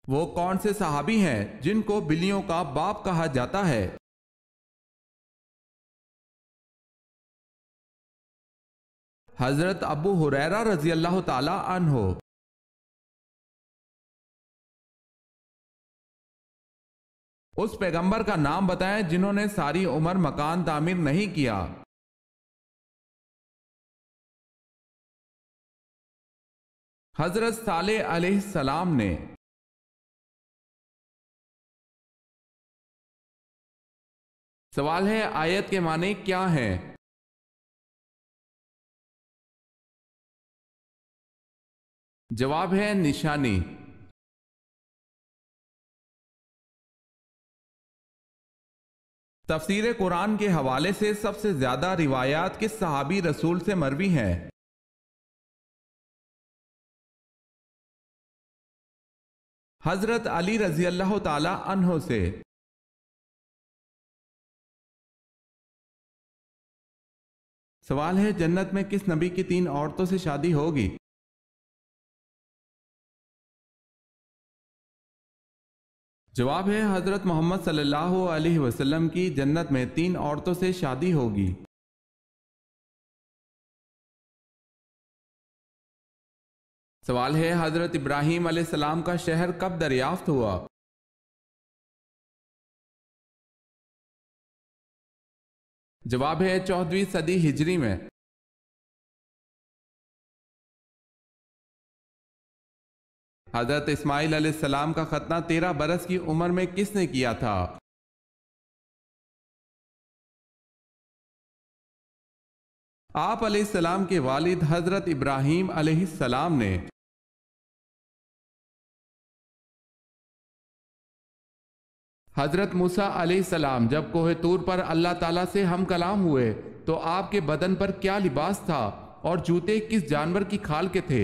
وہ کون سے صحابی ہیں جن کو بلیوں کا باپ کہا جاتا ہے؟ حضرت ابو ہریرہ رضی اللہ تعالی عنہ۔ اس پیغمبر کا نام بتائیں جنہوں نے ساری عمر مکان تعمیر نہیں کیا۔ حضرت صالح علیہ السلام نے۔ سوال ہے آیت کے معنی کیا ہیں؟ جواب ہے نشانی۔ تفسیر قرآن کے حوالے سے سب سے زیادہ روایات کس صحابی رسول سے مروی ہیں؟ حضرت علی رضی اللہ تعالی عنہ سے۔ سوال ہے جنت میں کس نبی کی 3 عورتوں سے شادی ہوگی؟ جواب ہے حضرت محمد صلی اللہ علیہ وسلم کی جنت میں 3 عورتوں سے شادی ہوگی۔ سوال ہے حضرت ابراہیم علیہ السلام کا شہر کب دریافت ہوا؟ جواب ہے 14ویں صدی ہجری میں۔ حضرت اسماعیل علیہ السلام کا ختنہ 13 برس کی عمر میں کس نے کیا تھا؟ آپ علیہ السلام کے والد حضرت ابراہیم علیہ السلام نے۔ حضرت موسیٰ علیہ السلام جب کوہ طور پر اللہ تعالیٰ سے ہم کلام ہوئے تو آپ کے بدن پر کیا لباس تھا اور جوتے کس جانور کی کھال کے تھے؟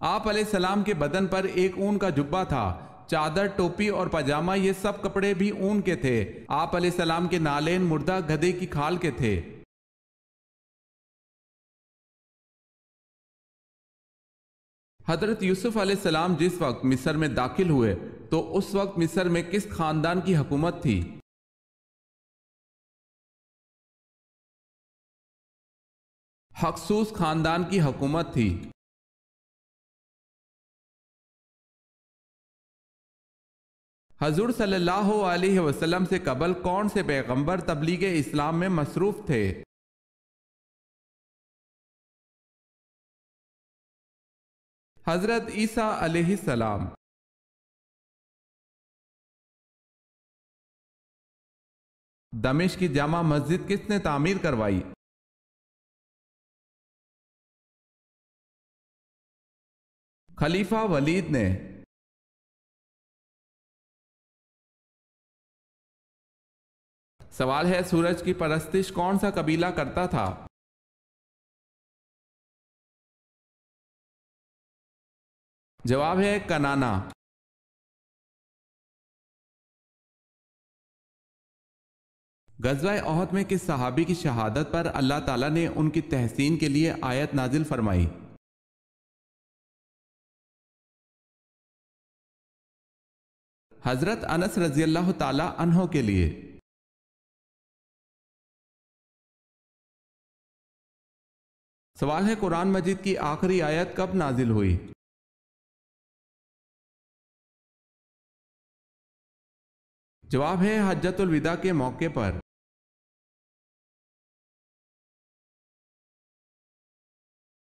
آپ علیہ السلام کے بدن پر ایک اون کا جبہ تھا، چادر، ٹوپی اور پاجامہ یہ سب کپڑے بھی اون کے تھے۔ آپ علیہ السلام کے نالین مردہ گدھے کی کھال کے تھے۔ حضرت یوسف علیہ السلام جس وقت مصر میں داخل ہوئے تو اس وقت مصر میں کس خاندان کی حکومت تھی؟ ہکسوس خاندان کی حکومت تھی۔ حضور صلی اللہ علیہ وسلم سے قبل کون سے پیغمبر تبلیغ اسلام میں مصروف تھے؟ حضرت عیسیٰ علیہ السلام۔ دمشق کی جامع مسجد کس نے تعمیر کروائی؟ خلیفہ ولید نے۔ سوال ہے سورج کی پرستش کون سا قبیلہ کرتا تھا؟ جواب ہے کنانا۔ غزوہ احد میں کس صحابی کی شہادت پر اللہ تعالیٰ نے ان کی تحسین کے لیے آیت نازل فرمائی؟ حضرت انس رضی اللہ تعالی عنہ کے لیے۔ سوال ہے قرآن مجید کی آخری آیت کب نازل ہوئی؟ جواب ہے حجۃ الوداع کے موقع پر۔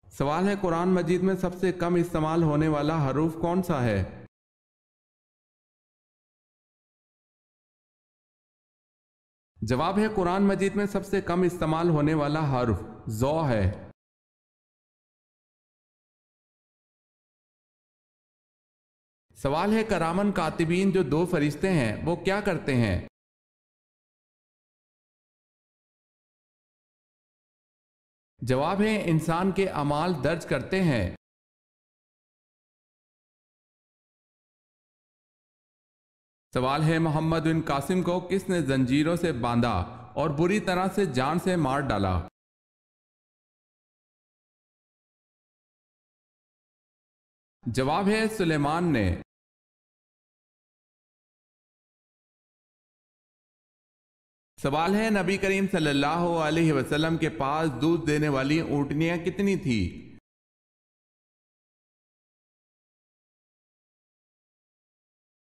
سوال ہے قرآن مجید میں سب سے کم استعمال ہونے والا حروف کون سا ہے؟ جواب ہے قرآن مجید میں سب سے کم استعمال ہونے والا حرف ذو ہے۔ سوال ہے کرامن کاتبین جو 2 فرشتے ہیں وہ کیا کرتے ہیں؟ جواب ہے انسان کے اعمال درج کرتے ہیں۔ سوال ہے محمد بن قاسم کو کس نے زنجیروں سے باندھا اور بری طرح سے جان سے مار ڈالا؟ جواب ہے سلیمان نے۔ سوال ہے نبی کریم صلی اللہ علیہ وسلم کے پاس دودھ دینے والی اونٹنیاں کتنی تھی؟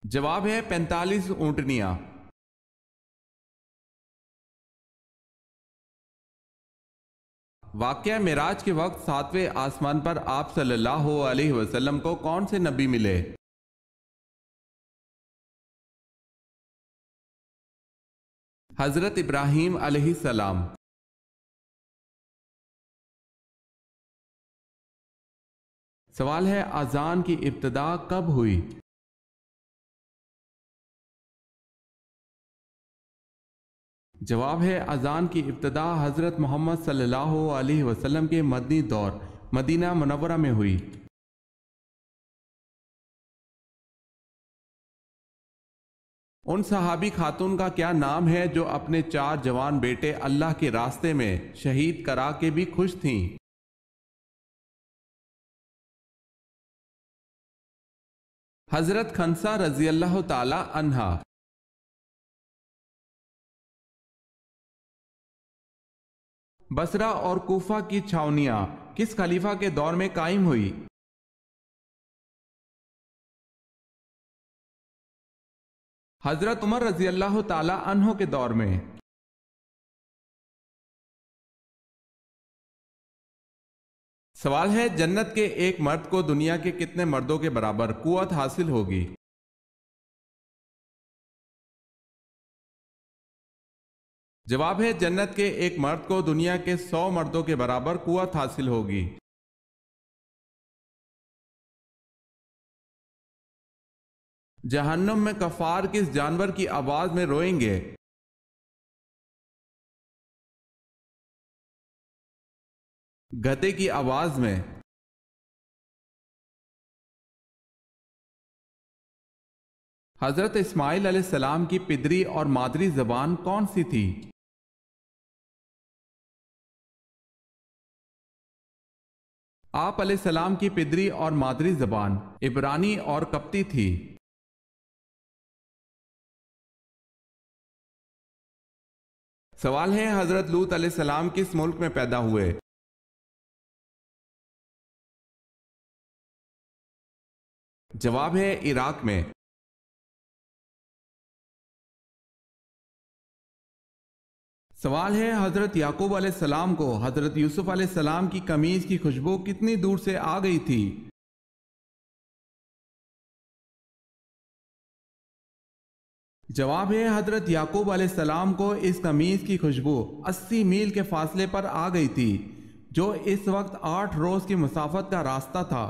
جواب ہے 45 اونٹنیاں۔ واقعہ معراج کے وقت 7ویں آسمان پر آپ صلی اللہ علیہ وسلم کو کون سے نبی ملے؟ حضرت ابراہیم علیہ السلام۔ سوال ہے اذان کی ابتدا کب ہوئی؟ جواب ہے اذان کی ابتدا حضرت محمد صلی اللہ علیہ وسلم کے مدنی دور مدینہ منورہ میں ہوئی۔ ان صحابی خاتون کا کیا نام ہے جو اپنے 4 جوان بیٹے اللہ کے راستے میں شہید کرا کے بھی خوش تھیں؟ حضرت خنسا رضی اللہ تعالی عنہا۔ بصرہ اور کوفہ کی چھاونیاں کس خلیفہ کے دور میں قائم ہوئی؟ حضرت عمر رضی اللہ تعالی عنہ کے دور میں۔ سوال ہے جنت کے ایک مرد کو دنیا کے کتنے مردوں کے برابر قوت حاصل ہوگی؟ جواب ہے جنت کے ایک مرد کو دنیا کے 100 مردوں کے برابر قوت حاصل ہوگی۔ جہنم میں کفار کس جانور کی آواز میں روئیں گے؟ گدھے کی آواز میں۔ حضرت اسماعیل علیہ السلام کی پدری اور مادری زبان کون سی تھی؟ آپ علیہ السلام کی پدری اور مادری زبان عبرانی اور قبطی تھی۔ سوال ہے حضرت لوط علیہ السلام کس ملک میں پیدا ہوئے؟ جواب ہے عراق میں۔ سوال ہے حضرت یعقوب علیہ السلام کو حضرت یوسف علیہ السلام کی قمیض کی خوشبو کتنی دور سے آ گئی تھی؟ جواب ہے حضرت یعقوب علیہ السلام کو اس قمیض کی خوشبو 80 میل کے فاصلے پر آ گئی تھی، جو اس وقت 8 روز کی مسافت کا راستہ تھا۔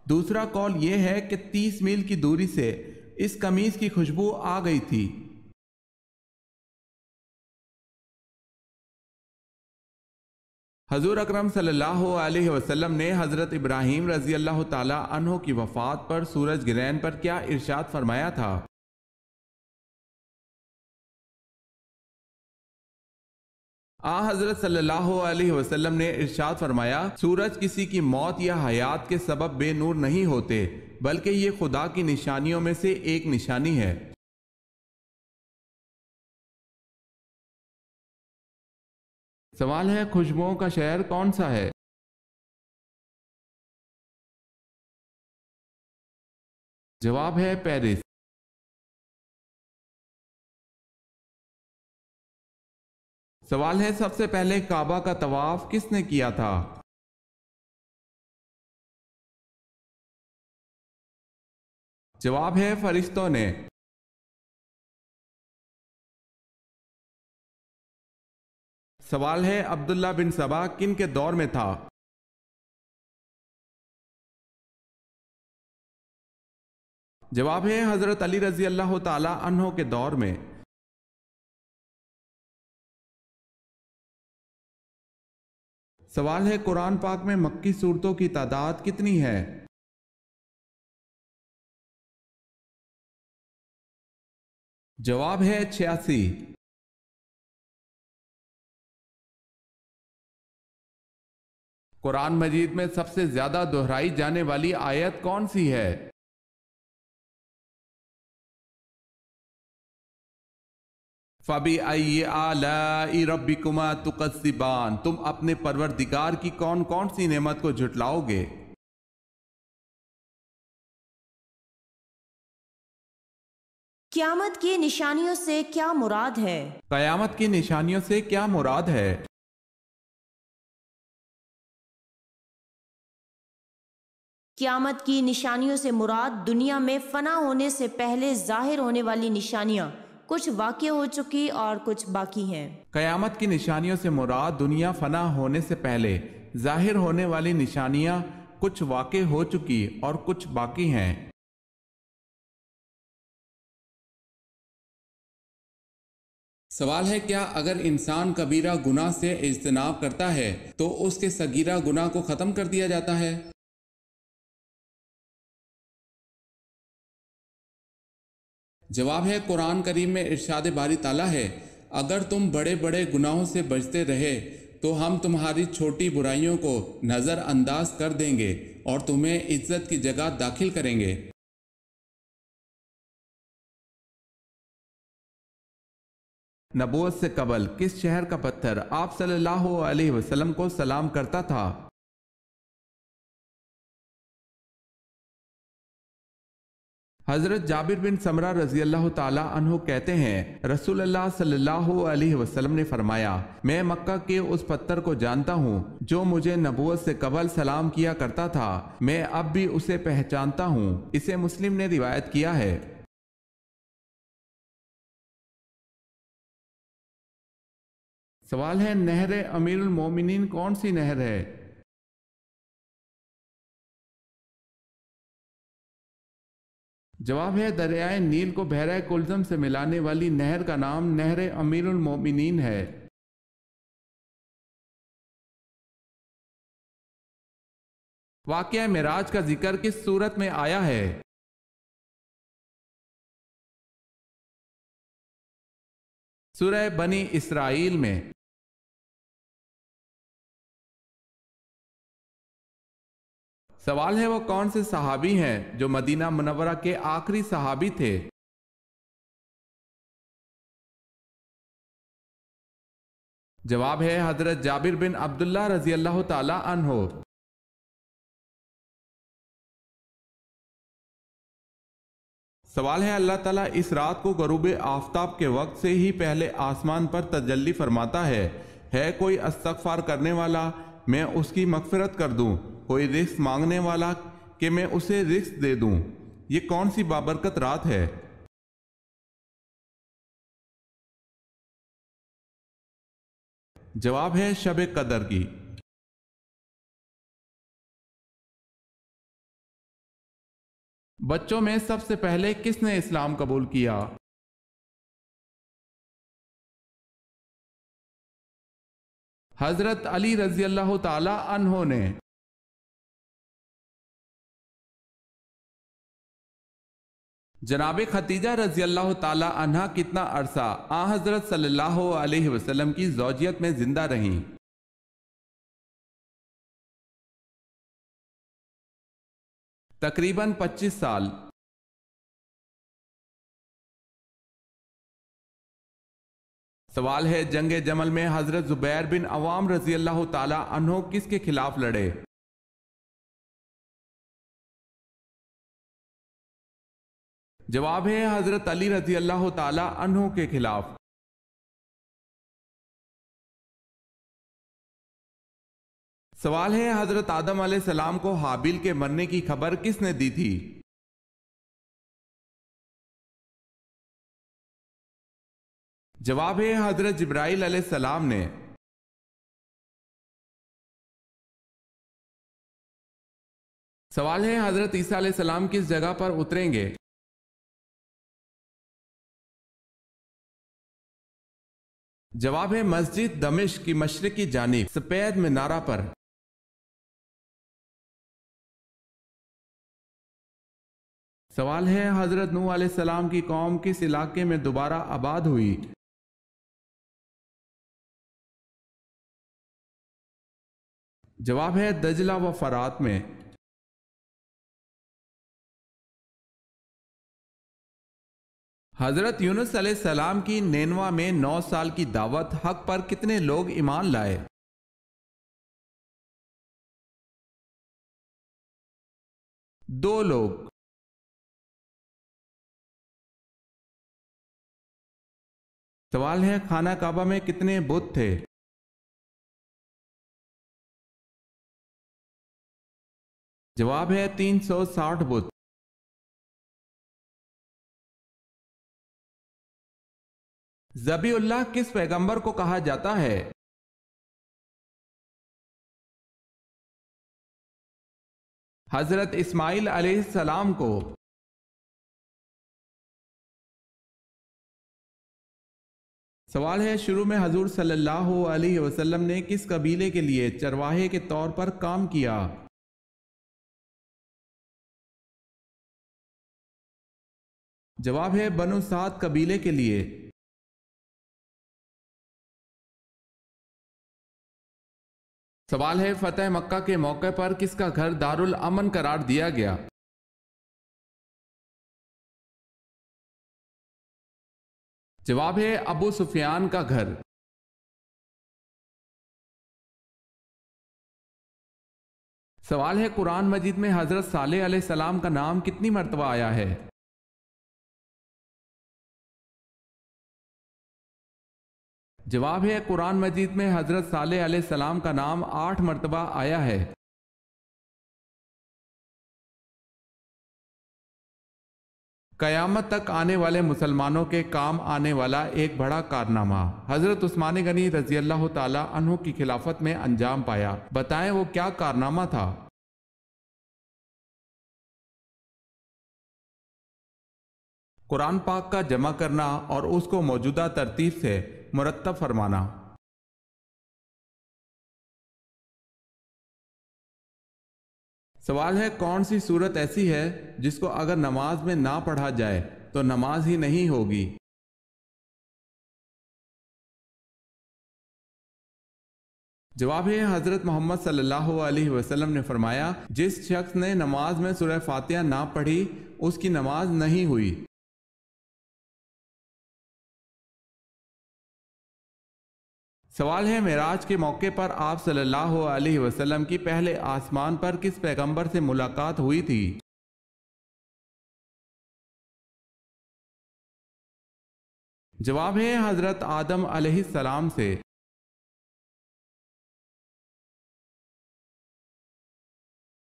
دوسرا قول یہ ہے کہ 30 میل کی دوری سے اس قمیض کی خوشبو آ گئی تھی۔ حضور اکرم صلی اللہ علیہ وسلم نے حضرت ابراہیم رضی اللہ تعالی عنہ کی وفات پر سورج گرہن پر کیا ارشاد فرمایا تھا؟ حضرت صلی اللہ علیہ وسلم نے ارشاد فرمایا سورج کسی کی موت یا حیات کے سبب بے نور نہیں ہوتے، بلکہ یہ خدا کی نشانیوں میں سے ایک نشانی ہے۔ سوال ہے خوشبوؤں کا شہر کون سا ہے؟ جواب ہے پیرس۔ سوال ہے سب سے پہلے کعبہ کا طواف کس نے کیا تھا؟ جواب ہے فرشتوں نے۔ سوال ہے عبداللہ بن سبا کن کے دور میں تھا؟ جواب ہے حضرت علی رضی اللہ تعالی عنہ کے دور میں۔ سوال ہے قرآن پاک میں مکی سورتوں کی تعداد کتنی ہے؟ جواب ہے 86۔ قرآن مجید میں سب سے زیادہ دہرائی جانے والی آیت کون سی ہے؟ فَبِأَيِّ آلَاءِ رَبِّكُمَا تُكَذِّبَانِ، تم اپنے پروردگار کی کون کون سی نعمت کو جھٹلاؤ گے؟ قیامت کی نشانیوں سے کیا مراد ہے؟ قیامت کی نشانیوں سے کیا مراد ہے؟ قیامت کی نشانیوں سے مراد دنیا میں فنا ہونے سے پہلے ظاہر ہونے والی نشانیاں، کچھ واقع ہو چکی اور کچھ باقی ہیں۔ قیامت کی نشانیوں سے مراد دنیا فنا ہونے سے پہلے ظاہر ہونے والی نشانیاں کچھ واقع ہو چکی اور کچھ باقی ہیں۔ سوال ہے، کیا اگر انسان کبیرہ گناہ سے اجتناب کرتا ہے تو اس کے صغیرہ گناہ کو ختم کر دیا جاتا ہے؟ جواب ہے، قرآن کریم میں ارشاد باری تعالیٰ ہے، اگر تم بڑے بڑے گناہوں سے بچتے رہے تو ہم تمہاری چھوٹی برائیوں کو نظر انداز کر دیں گے اور تمہیں عزت کی جگہ داخل کریں گے۔ نبوت سے قبل کس شہر کا پتھر آپ صلی اللہ علیہ وسلم کو سلام کرتا تھا؟ حضرت جابر بن سمرہ رضی اللہ تعالی عنہ کہتے ہیں، رسول اللہ صلی اللہ علیہ وسلم نے فرمایا، میں مکہ کے اس پتھر کو جانتا ہوں جو مجھے نبوت سے قبل سلام کیا کرتا تھا، میں اب بھی اسے پہچانتا ہوں۔ اسے مسلم نے روایت کیا ہے۔ سوال ہے، نہر امیر المومنین کون سی نہر ہے؟ جواب ہے، دریائے نیل کو بحیرہ کلزم سے ملانے والی نہر کا نام نہر امیر المومنین ہے۔ واقعہ معراج کا ذکر کس سورت میں آیا ہے؟ سورہ بنی اسرائیل میں۔ سوال ہے، وہ کون سے صحابی ہیں جو مدینہ منورہ کے آخری صحابی تھے؟ جواب ہے، حضرت جابر بن عبداللہ رضی اللہ تعالی عنہ۔ سوال ہے، اللہ تعالیٰ اس رات کو غروب آفتاب کے وقت سے ہی پہلے آسمان پر تجلی فرماتا ہے کوئی استغفار کرنے والا، میں اس کی مغفرت کر دوں، کوئی رزق مانگنے والا کہ میں اسے رزق دے دوں۔ یہ کون سی بابرکت رات ہے؟ جواب ہے، شب قدر کی۔ بچوں میں سب سے پہلے کس نے اسلام قبول کیا؟ حضرت علی رضی اللہ تعالی عنہ نے۔ جناب ختیجہ رضی اللہ تعالی عنہ کتنا عرصہ آن حضرت صلی اللہ علیہ وسلم کی زوجیت میں زندہ رہیں؟ تقریباً 25 سال۔ سوال ہے، جنگ جمل میں حضرت زبیر بن عوام رضی اللہ تعالی عنہ کس کے خلاف لڑے؟ جواب ہے، حضرت علی رضی اللہ تعالی عنہ کے خلاف۔ سوال ہے، حضرت آدم علیہ السلام کو حابیل کے مرنے کی خبر کس نے دی تھی؟ جواب ہے، حضرت جبرائیل علیہ السلام نے۔ سوال ہے، حضرت عیسیٰ علیہ السلام کس جگہ پر اتریں گے؟ جواب ہے، مسجد دمشق کی مشرقی جانب سفید مینارہ پر۔ سوال ہے، حضرت نوح علیہ السلام کی قوم کس علاقے میں دوبارہ آباد ہوئی؟ جواب ہے دجلہ و فرات میں۔ حضرت یونس علیہ السلام کی نینوا میں 9 سال کی دعوت حق پر کتنے لوگ ایمان لائے؟ 2 لوگ۔ سوال ہے خانہ کعبہ میں کتنے بت تھے؟ 'جواب ہے 360 بت۔ ذبیح اللہ کس پیغمبر کو کہا جاتا ہے؟ حضرت اسماعیل علیہ السلام کو۔ سوال ہے شروع میں حضور صلی اللہ علیہ وسلم نے کس قبیلے کے لیے چرواہے کے طور پر کام کیا؟ جواب ہے بنو سعد قبیلے کے لیے۔ سوال ہے فتح مکہ کے موقع پر کس کا گھر دارالامن قرار دیا گیا؟ جواب ہے ابو سفیان کا گھر۔ سوال ہے قرآن مجید میں حضرت صالح علیہ السلام کا نام کتنی مرتبہ آیا ہے؟ جواب ہے قرآن مجید میں حضرت صالح علیہ السلام کا نام 8 مرتبہ آیا ہے۔ قیامت تک آنے والے مسلمانوں کے کام آنے والا ایک بڑا کارنامہ حضرت عثمان غنی رضی اللہ تعالی عنہ کی خلافت میں انجام پایا، بتائیں وہ کیا کارنامہ تھا؟ قرآن پاک کا جمع کرنا اور اس کو موجودہ ترتیب سے مرتب فرمانا۔ سوال ہے کون سی صورت ایسی ہے جس کو اگر نماز میں نہ پڑھا جائے تو نماز ہی نہیں ہوگی؟ جواب ہے حضرت محمد صلی اللہ علیہ وسلم نے فرمایا جس شخص نے نماز میں سورہ فاتحہ نہ پڑھی اس کی نماز نہیں ہوئی۔ سوال ہے معراج کے موقع پر آپ صلی اللہ علیہ وسلم کی پہلے آسمان پر کس پیغمبر سے ملاقات ہوئی تھی؟ جواب ہے حضرت آدم علیہ السلام سے۔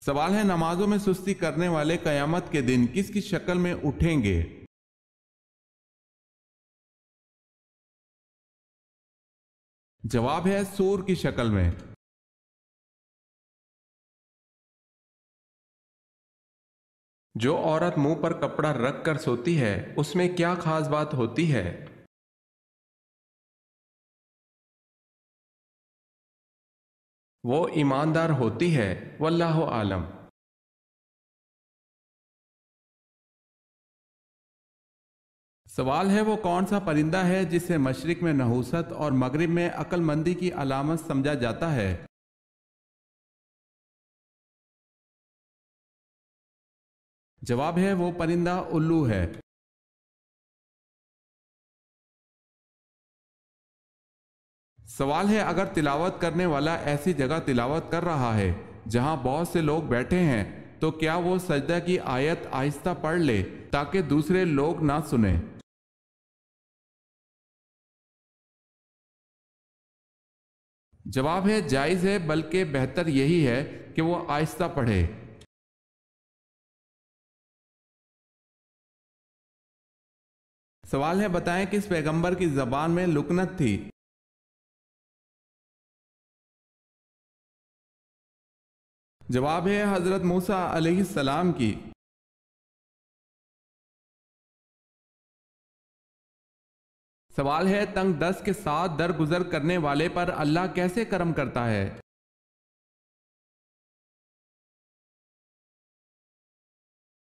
سوال ہے نمازوں میں سستی کرنے والے قیامت کے دن کس کی شکل میں اٹھیں گے؟ جواب ہے سور کی شکل میں۔ جو عورت منہ پر کپڑا رکھ کر سوتی ہے اس میں کیا خاص بات ہوتی ہے؟ وہ ایماندار ہوتی ہے، واللہ عالم۔ سوال ہے وہ کون سا پرندہ ہے جسے مشرق میں نحوست اور مغرب میں عقل مندی کی علامت سمجھا جاتا ہے؟ جواب ہے وہ پرندہ الو ہے۔ سوال ہے اگر تلاوت کرنے والا ایسی جگہ تلاوت کر رہا ہے جہاں بہت سے لوگ بیٹھے ہیں تو کیا وہ سجدہ کی آیت آہستہ پڑھ لے تاکہ دوسرے لوگ نہ سنیں؟ جواب ہے جائز ہے، بلکہ بہتر یہی ہے کہ وہ آہستہ پڑھے۔ سوال ہے بتائیں کس پیغمبر کی زبان میں لکنت تھی؟ جواب ہے حضرت موسیٰ علیہ السلام کی۔ سوال ہے تنگ دست کے ساتھ درگزر کرنے والے پر اللہ کیسے کرم کرتا ہے؟